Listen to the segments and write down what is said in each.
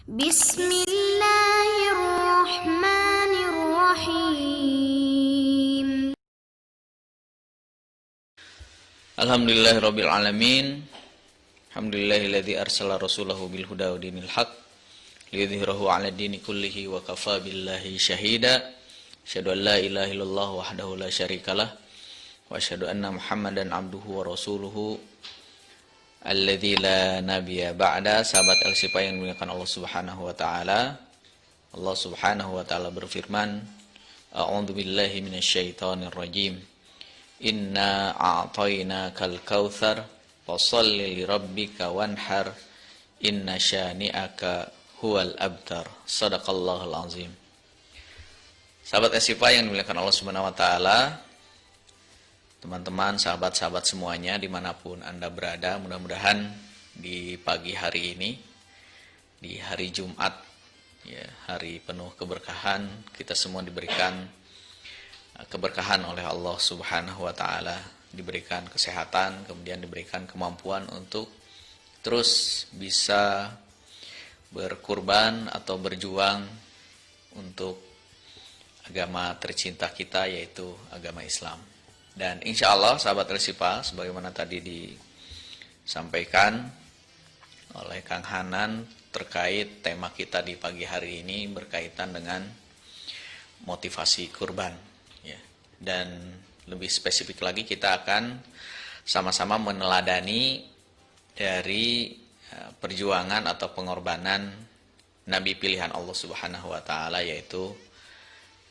Bismillahirrahmanirrahim. Alhamdulillahirabbil alamin. Alhamdulillahilladzi arsala rasulahu bil huda wa dinil haq liyudhhirahu 'ala dini kullihi wa kafa billahi syahida. Asyhadu an la ilaha illallah wahdahu la syarikalah wa asyhadu anna Muhammadan abduhu wa rasuluhu alladzi la nabiyya ba'da. Sahabat Al-Sifa yang dimuliakan Allah Subhanahu wa taala. Allah Subhanahu wa taala berfirman, a'udzu billahi minasyaitonir rajim. Inna a'tainakal kautsar fasholli lirabbika wanhar inna syani'aka huwal abtar. Shadaqallahul azim. Sahabat Al-Sifa yang dimuliakan Allah Subhanahu wa taala, teman-teman, sahabat-sahabat semuanya dimanapun Anda berada, mudah-mudahan di pagi hari ini, di hari Jumat, ya, hari penuh keberkahan, kita semua diberikan keberkahan oleh Allah Subhanahu wa taala, diberikan kesehatan, kemudian diberikan kemampuan untuk terus bisa berkurban atau berjuang untuk agama tercinta kita, yaitu agama Islam. Dan insya Allah sahabat Al-Sifa, sebagaimana tadi disampaikan oleh Kang Hanan terkait tema kita di pagi hari ini berkaitan dengan motivasi kurban, ya. Dan lebih spesifik lagi kita akan sama-sama meneladani dari perjuangan atau pengorbanan Nabi pilihan Allah Subhanahu wa taala, yaitu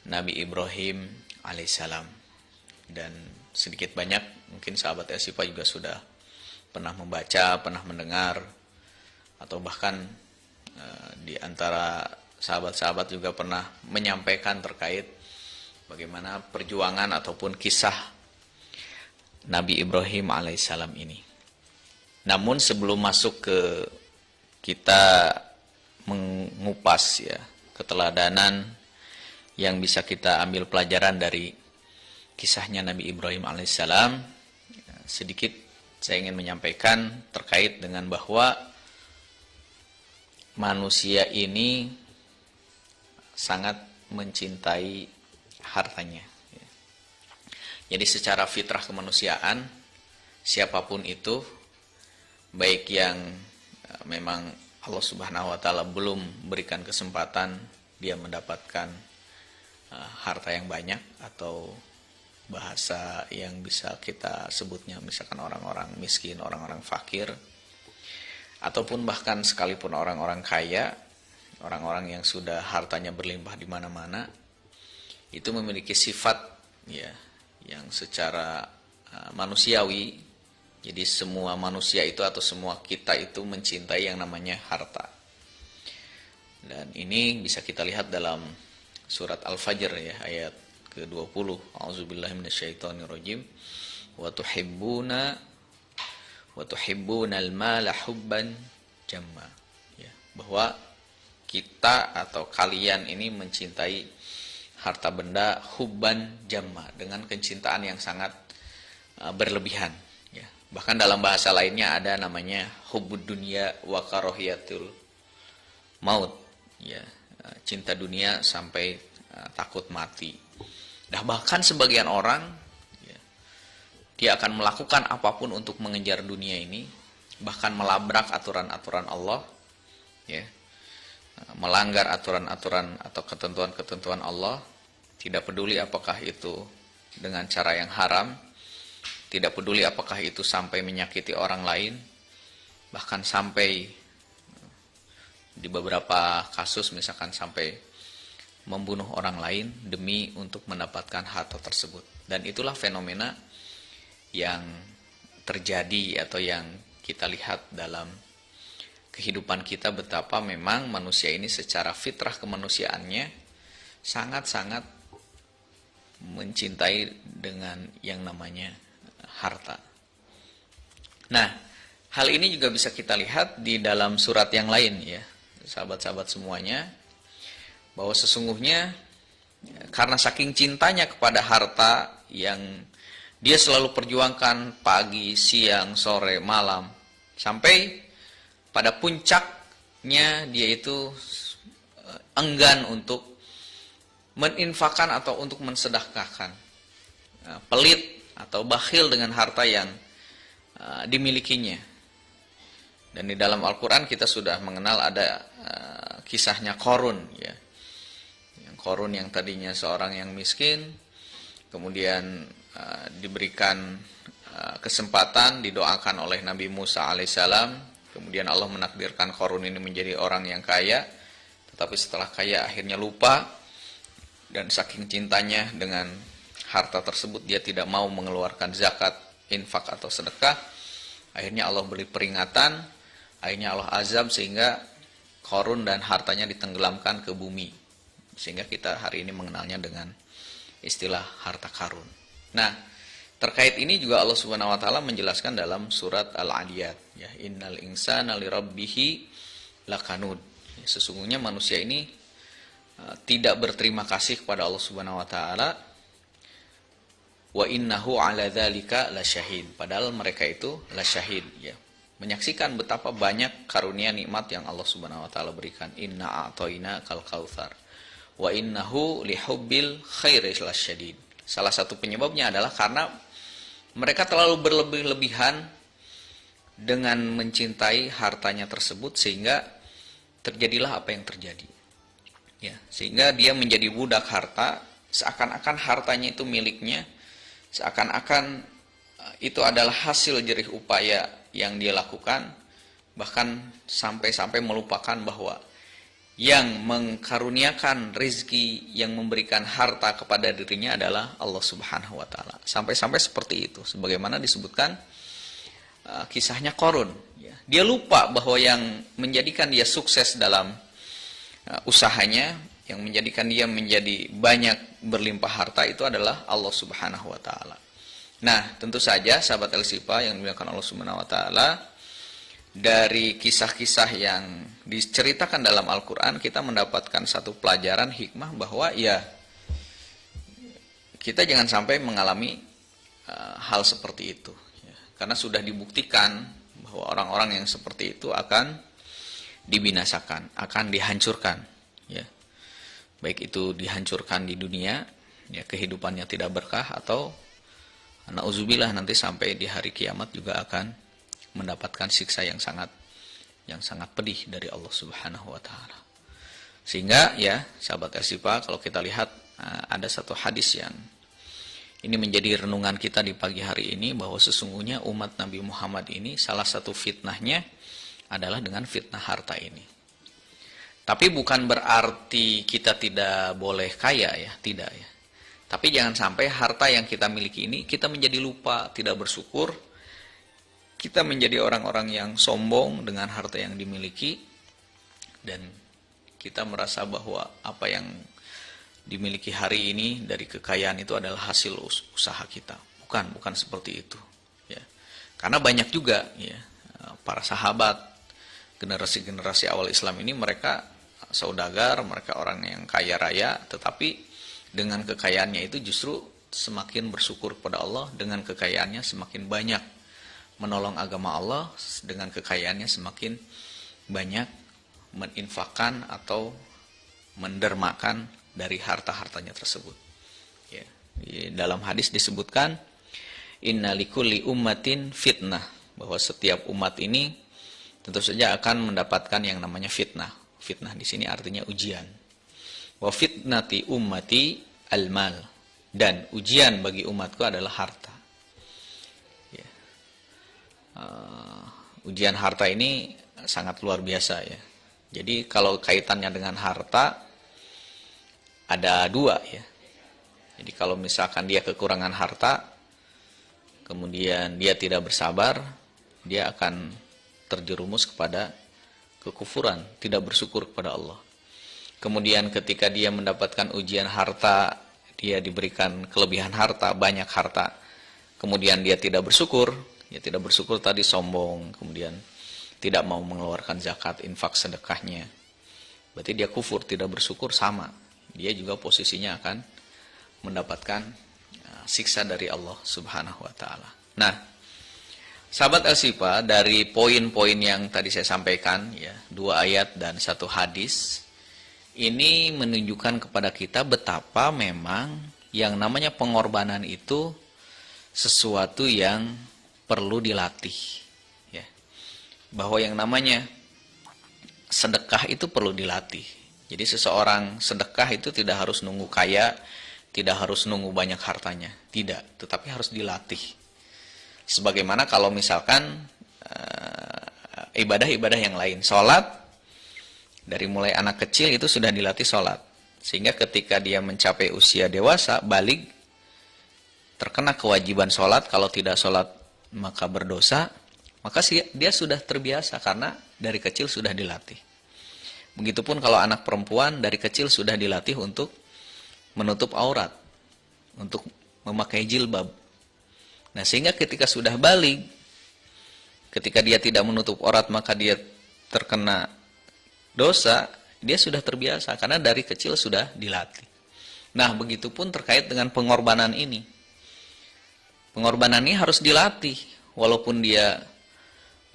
Nabi Ibrahim alaihissalam. Dan sedikit banyak mungkin sahabat Al-Sifa juga sudah pernah membaca, pernah mendengar, atau bahkan di antara sahabat-sahabat juga pernah menyampaikan terkait bagaimana perjuangan ataupun kisah Nabi Ibrahim alaihissalam ini. Namun sebelum masuk ke kita mengupas, ya, keteladanan yang bisa kita ambil pelajaran dari kisahnya Nabi Ibrahim alaihissalam, sedikit saya ingin menyampaikan terkait dengan bahwa manusia ini sangat mencintai hartanya. Jadi secara fitrah kemanusiaan, siapapun itu, baik yang memang Allah Subhanahu wa taala belum berikan kesempatan dia mendapatkan harta yang banyak, atau bahasa yang bisa kita sebutnya misalkan orang-orang miskin, orang-orang fakir, ataupun bahkan sekalipun orang-orang kaya, orang-orang yang sudah hartanya berlimpah di mana-mana, itu memiliki sifat, ya, yang secara manusiawi. Jadi semua manusia itu atau semua kita itu mencintai yang namanya harta. Dan ini bisa kita lihat dalam surat Al-Fajr, ya, ayat ke-20. A'udzubillahi minasyaitonirrajim. Wa tuhibbunal mala hubban jamma. Ya, bahwa kita atau kalian ini mencintai harta benda hubban jamma, dengan kecintaan yang sangat berlebihan, ya. Bahkan dalam bahasa lainnya ada namanya hubbud dunya wa karahiyatul maut, ya, cinta dunia sampai takut mati. Nah, bahkan sebagian orang, ya, dia akan melakukan apapun untuk mengejar dunia ini, bahkan melabrak aturan-aturan Allah, ya, melanggar aturan-aturan atau ketentuan-ketentuan Allah, tidak peduli apakah itu dengan cara yang haram, tidak peduli apakah itu sampai menyakiti orang lain, bahkan sampai di beberapa kasus misalkan sampai membunuh orang lain demi untuk mendapatkan harta tersebut. Dan itulah fenomena yang terjadi atau yang kita lihat dalam kehidupan kita, betapa memang manusia ini secara fitrah kemanusiaannya sangat-sangat mencintai dengan yang namanya harta. Nah, hal ini juga bisa kita lihat di dalam surat yang lain, ya, sahabat-sahabat semuanya, bahwa sesungguhnya karena saking cintanya kepada harta yang dia selalu perjuangkan pagi, siang, sore, malam, sampai pada puncak dia itu enggan untuk meninfakkan atau untuk mensedekahkan, pelit atau bakhil dengan harta yang dimilikinya. Dan di dalam Al-Quran kita sudah mengenal ada kisahnya Qarun, ya. Yang Qarun yang tadinya seorang yang miskin, kemudian diberikan kesempatan, didoakan oleh Nabi Musa alaihissalam, kemudian Allah menakdirkan Qarun ini menjadi orang yang kaya, tetapi setelah kaya akhirnya lupa, dan saking cintanya dengan harta tersebut dia tidak mau mengeluarkan zakat, infak atau sedekah. Akhirnya Allah beri peringatan, akhirnya Allah azab sehingga Qarun dan hartanya ditenggelamkan ke bumi, sehingga kita hari ini mengenalnya dengan istilah harta karun. Nah, terkait ini juga Allah Subhanahu wa taala menjelaskan dalam surat Al-Adiyat, ya, innal insana lirabbihi lakanud. Sesungguhnya manusia ini tidak berterima kasih kepada Allah Subhanahu wa taala. Wa innahu ala dzalika lasyahid. Padahal mereka itu lasyahid, ya. Menyaksikan betapa banyak karunia nikmat yang Allah Subhanahu wa taala berikan. Inna a'tayna kal kautsar. Wa innahu lihubbil khairi lasyadid. Salah satu penyebabnya adalah karena mereka terlalu berlebih-lebihan dengan mencintai hartanya tersebut, sehingga terjadilah apa yang terjadi. Ya, sehingga dia menjadi budak harta, seakan-akan hartanya itu miliknya, seakan-akan itu adalah hasil jerih upaya yang dia lakukan, bahkan sampai-sampai melupakan bahwa yang mengkaruniakan rizki, yang memberikan harta kepada dirinya adalah Allah Subhanahu wa taala. Sampai-sampai seperti itu, sebagaimana disebutkan kisahnya Qarun, ya. Dia lupa bahwa yang menjadikan dia sukses dalam usahanya, yang menjadikan dia menjadi banyak berlimpah harta itu adalah Allah Subhanahu wa taala. Nah, tentu saja sahabat El-Sifa yang dimuliakan Allah Subhanahu wa taala, dari kisah-kisah yang diceritakan dalam Al-Qur'an kita mendapatkan satu pelajaran hikmah bahwa ya kita jangan sampai mengalami hal seperti itu, ya. Karena sudah dibuktikan bahwa orang-orang yang seperti itu akan dibinasakan, akan dihancurkan, ya. Baik itu dihancurkan di dunia, ya, kehidupannya tidak berkah, atau na'udzubillah nanti sampai di hari kiamat juga akan mendapatkan siksa yang sangat pedih dari Allah Subhanahu wa taala. Sehingga ya sahabat El-Sifa, kalau kita lihat ada satu hadis yang ini menjadi renungan kita di pagi hari ini, bahwa sesungguhnya umat Nabi Muhammad ini salah satu fitnahnya adalah dengan fitnah harta ini. Tapi bukan berarti kita tidak boleh kaya, ya, tidak, ya. Tapi jangan sampai harta yang kita miliki ini kita menjadi lupa, tidak bersyukur. Kita menjadi orang-orang yang sombong dengan harta yang dimiliki, dan kita merasa bahwa apa yang dimiliki hari ini dari kekayaan itu adalah hasil usaha kita. Bukan seperti itu, ya. Karena banyak juga, ya, para sahabat generasi-generasi awal Islam ini, mereka saudagar, mereka orang yang kaya raya, tetapi dengan kekayaannya itu justru semakin bersyukur kepada Allah, dengan kekayaannya semakin banyak menolong agama Allah, dengan kekayaannya semakin banyak meninfakkan atau mendermakan dari harta-hartanya tersebut, ya. Di dalam hadis disebutkan inna likulli ummatin fitnah, bahwa setiap umat ini tentu saja akan mendapatkan yang namanya fitnah. Fitnah di sini artinya ujian. Wa fitnati ummati al-mal, dan ujian bagi umatku adalah harta. Ya. Ujian harta ini sangat luar biasa, ya. Jadi kalau kaitannya dengan harta ada dua, ya. Jadi kalau misalkan dia kekurangan harta, kemudian dia tidak bersabar, dia akan terjerumus kepada kekufuran, tidak bersyukur kepada Allah. Kemudian ketika dia mendapatkan ujian harta, dia diberikan kelebihan harta, banyak harta, kemudian dia tidak bersyukur, ya, tidak bersyukur tadi sombong, kemudian tidak mau mengeluarkan zakat, infak, sedekahnya, berarti dia kufur, tidak bersyukur, sama. Dia juga posisinya akan mendapatkan siksa dari Allah Subhanahu wa taala. Nah, Sahabat Al-Shifa, dari poin-poin yang tadi saya sampaikan, ya, 2 ayat dan 1 hadis, ini menunjukkan kepada kita betapa memang yang namanya pengorbanan itu sesuatu yang perlu dilatih. Ya. Bahwa yang namanya sedekah itu perlu dilatih. Jadi seseorang sedekah itu tidak harus nunggu kaya, tidak harus nunggu banyak hartanya. Tidak, tetapi harus dilatih. Sebagaimana kalau misalkan ibadah-ibadah yang lain, sholat, dari mulai anak kecil itu sudah dilatih sholat, sehingga ketika dia mencapai usia dewasa, balik, terkena kewajiban sholat, kalau tidak sholat maka berdosa, maka dia sudah terbiasa karena dari kecil sudah dilatih. Begitupun kalau anak perempuan dari kecil sudah dilatih untuk menutup aurat, untuk memakai jilbab. Nah, sehingga ketika sudah balik, ketika dia tidak menutup aurat maka dia terkena dosa, dia sudah terbiasa karena dari kecil sudah dilatih. Nah, begitupun terkait dengan pengorbanan ini. Pengorbanan ini harus dilatih, walaupun dia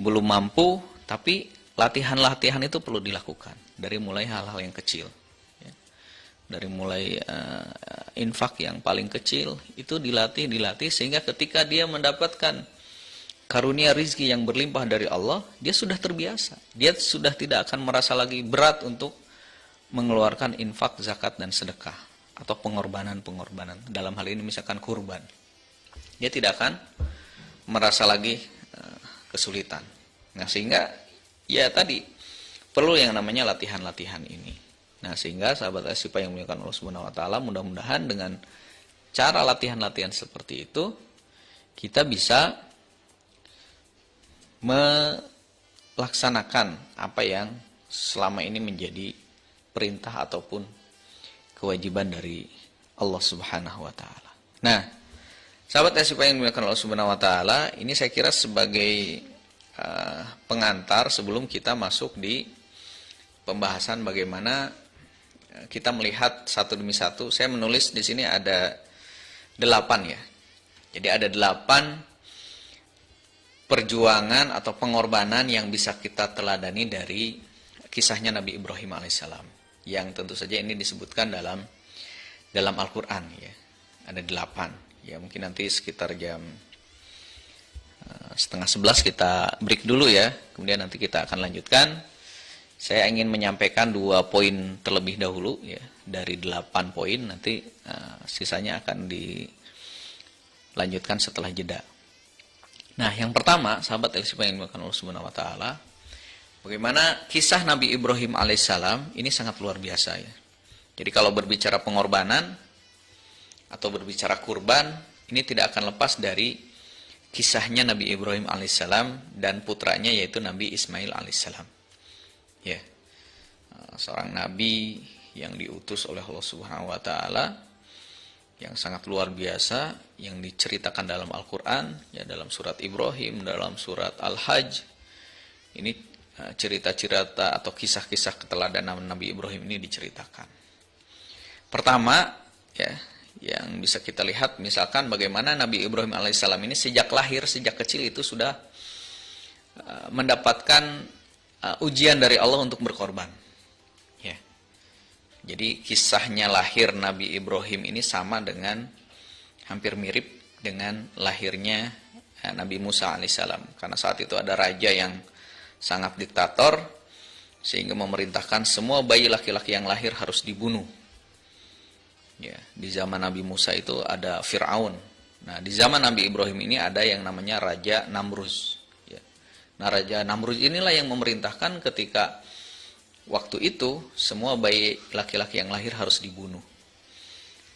belum mampu, tapi latihan-latihan itu perlu dilakukan dari mulai hal-hal yang kecil. Dari mulai infak yang paling kecil itu dilatih sehingga ketika dia mendapatkan karunia rizki yang berlimpah dari Allah, dia sudah terbiasa. Dia sudah tidak akan merasa lagi berat untuk mengeluarkan infak, zakat dan sedekah atau pengorbanan. Dalam hal ini misalkan kurban. Dia tidak akan merasa lagi kesulitan. Nah, sehingga ya tadi perlu yang namanya latihan-latihan ini. Nah, sehingga sahabat Al-Shifa yang dimuliakan Allah Subhanahu wa taala, mudah-mudahan dengan cara latihan-latihan seperti itu kita bisa melaksanakan apa yang selama ini menjadi perintah ataupun kewajiban dari Allah Subhanahu wa taala. Nah, sahabat Al-Shifa yang dimuliakan Allah Subhanahu wa taala, ini saya kira sebagai pengantar sebelum kita masuk di pembahasan bagaimana kita melihat satu demi satu. Saya menulis di sini ada 8 ya. Jadi ada 8 perjuangan atau pengorbanan yang bisa kita teladani dari kisahnya Nabi Ibrahim alaihissalam. Yang tentu saja ini disebutkan dalam Al-Quran ya. Ada 8. Ya, mungkin nanti sekitar jam 10:30 kita break dulu ya. Kemudian nanti kita akan lanjutkan. Saya ingin menyampaikan 2 poin terlebih dahulu ya, dari 8 poin, nanti sisanya akan dilanjutkan setelah jeda. Nah, yang pertama, sahabat Al-Shifa yang dimuliakan Allah Subhanahu wa taala, bagaimana kisah Nabi Ibrahim alaihissalam ini sangat luar biasa ya. Jadi kalau berbicara pengorbanan atau berbicara kurban, ini tidak akan lepas dari kisahnya Nabi Ibrahim alaihissalam dan putranya yaitu Nabi Ismail alaihissalam. Ya, seorang nabi yang diutus oleh Allah Subhanahu wa taala yang sangat luar biasa yang diceritakan dalam Al-Qur'an ya, dalam surat Ibrahim, dalam surat Al-Hajj. Ini cerita-cerita atau kisah-kisah keteladanan Nabi Ibrahim ini diceritakan. Pertama ya, yang bisa kita lihat misalkan bagaimana Nabi Ibrahim alaihissalam ini sejak lahir, sejak kecil itu sudah mendapatkan ujian dari Allah untuk berkorban. Ya. Jadi kisahnya lahir Nabi Ibrahim ini sama dengan, hampir mirip dengan lahirnya Nabi Musa alaihissalam. Karena saat itu ada raja yang sangat diktator, sehingga memerintahkan semua bayi laki-laki yang lahir harus dibunuh. Ya, di zaman Nabi Musa itu ada Fir'aun. Nah, di zaman Nabi Ibrahim ini ada yang namanya Raja Namruz. Nah, Raja Namruz inilah yang memerintahkan ketika waktu itu semua bayi laki-laki yang lahir harus dibunuh.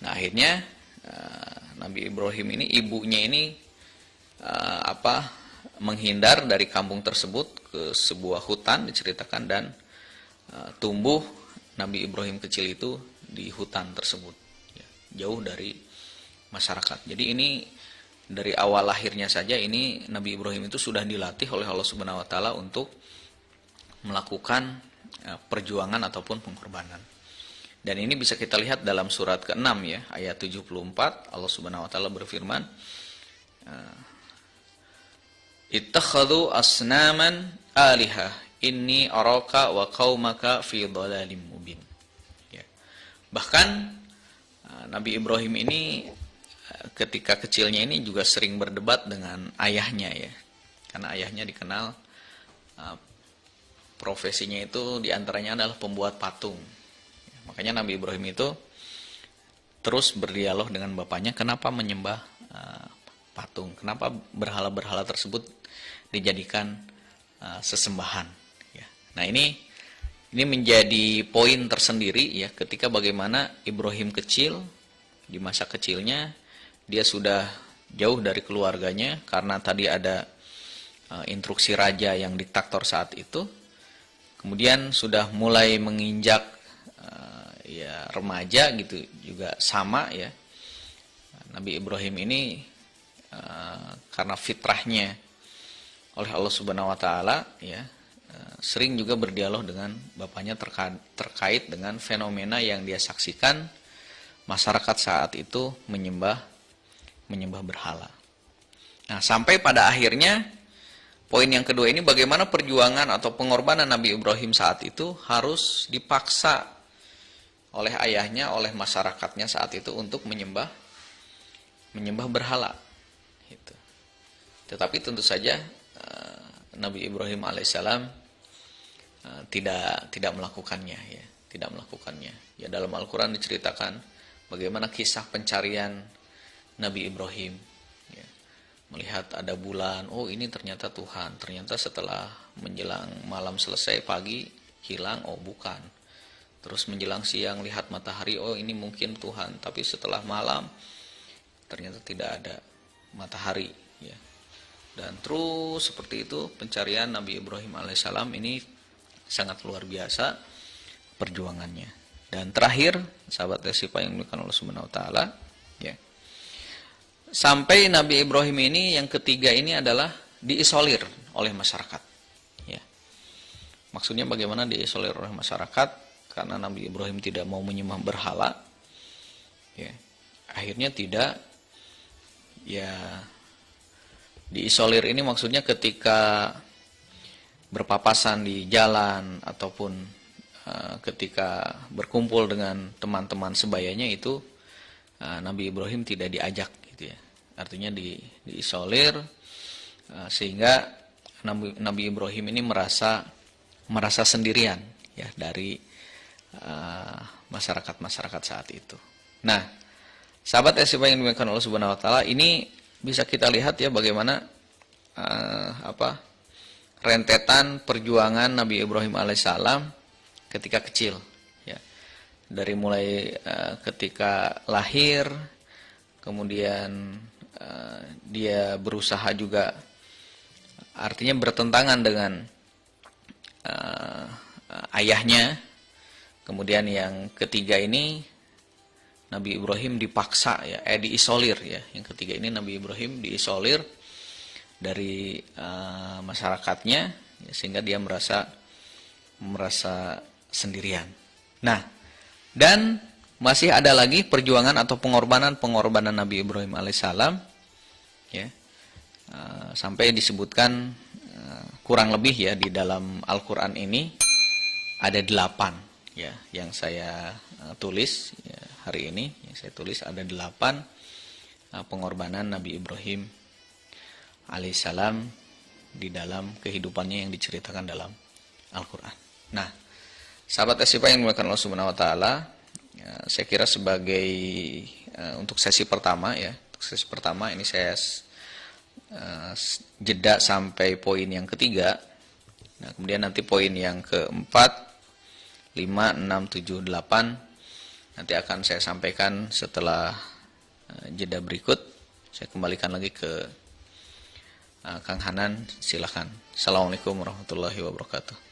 Nah, akhirnya Nabi Ibrahim ini, ibunya ini menghindar dari kampung tersebut ke sebuah hutan diceritakan, dan tumbuh Nabi Ibrahim kecil itu di hutan tersebut ya, jauh dari masyarakat. Jadi ini dari awal lahirnya saja ini Nabi Ibrahim itu sudah dilatih oleh Allah Subhanahu wa taala untuk melakukan perjuangan ataupun pengorbanan. Dan ini bisa kita lihat dalam surat ke-6 ya, ayat 74, Allah Subhanahu wa taala berfirman, ittakhadhu asnaman alihah inni araka wa qaumaka fi dhalalim mubin. Ya. Bahkan Nabi Ibrahim ini ketika kecilnya ini juga sering berdebat dengan ayahnya ya. Karena ayahnya dikenal profesinya itu diantaranya adalah pembuat patung. Makanya Nabi Ibrahim itu terus berdialog dengan bapaknya kenapa menyembah patung, kenapa berhala-berhala tersebut dijadikan sesembahan. Ya. Nah ini menjadi poin tersendiri ya ketika bagaimana Ibrahim kecil di masa kecilnya dia sudah jauh dari keluarganya karena tadi ada instruksi raja yang diktator saat itu. Kemudian sudah mulai menginjak ya remaja gitu juga sama ya. Nabi Ibrahim ini karena fitrahnya oleh Allah Subhanahu wa taala ya sering juga berdialog dengan bapaknya terkait dengan fenomena yang dia saksikan masyarakat saat itu menyembah berhala. Nah, sampai pada akhirnya poin yang kedua ini bagaimana perjuangan atau pengorbanan Nabi Ibrahim saat itu harus dipaksa oleh ayahnya, oleh masyarakatnya saat itu untuk menyembah berhala. Gitu. Tetapi tentu saja Nabi Ibrahim alaihissalam tidak melakukannya ya, tidak melakukannya. Ya dalam Al-Qur'an diceritakan bagaimana kisah pencarian Nabi Ibrahim ya. Melihat ada bulan, oh ini ternyata Tuhan. Ternyata setelah menjelang malam selesai pagi hilang, oh bukan. Terus menjelang siang lihat matahari, oh ini mungkin Tuhan. Tapi setelah malam ternyata tidak ada matahari ya. Dan terus seperti itu pencarian Nabi Ibrahim alaihissalam ini sangat luar biasa perjuangannya. Dan terakhir sahabat Tesipa yang dimuliakan Allah Subhanahu wa taala ya. Sampai Nabi Ibrahim ini yang ketiga ini adalah diisolir oleh masyarakat. Ya. Maksudnya bagaimana diisolir oleh masyarakat? Karena Nabi Ibrahim tidak mau menyembah berhala. Ya. Akhirnya tidak. Ya. Diisolir ini maksudnya ketika berpapasan di jalan ataupun ketika berkumpul dengan teman-teman sebayanya itu Nabi Ibrahim tidak diajak. Ya. Artinya diisolir sehingga Nabi Ibrahim ini merasa sendirian ya dari masyarakat saat itu. Nah, sahabat SIPA yang dimuliakan Allah Subhanahu wa taala, ini bisa kita lihat ya bagaimana rentetan perjuangan Nabi Ibrahim alaihissalam ketika kecil ya. Dari mulai ketika lahir, kemudian dia berusaha juga artinya bertentangan dengan ayahnya. Kemudian yang ketiga ini Nabi Ibrahim dipaksa ya, diisolir ya. Yang ketiga ini Nabi Ibrahim diisolir dari masyarakatnya ya, sehingga dia merasa sendirian. Nah, dan masih ada lagi perjuangan atau pengorbanan Nabi Ibrahim alaihissalam ya, sampai disebutkan kurang lebih ya di dalam Al-Quran ini ada 8 ya yang saya tulis ya, hari ini yang saya tulis ada 8 pengorbanan Nabi Ibrahim alaihissalam di dalam kehidupannya yang diceritakan dalam Al-Quran. Nah, sahabat SIPA yang dimuliakan Allah Subhanahu wa taala, ya, saya kira sebagai untuk sesi pertama ya, untuk sesi pertama ini saya jeda sampai poin yang ketiga. Nah, kemudian nanti poin yang keempat, 5, 6, 7, 8 nanti akan saya sampaikan setelah jeda berikut. Saya kembalikan lagi ke Kang Hanan, silakan. Assalamualaikum warahmatullahi wabarakatuh.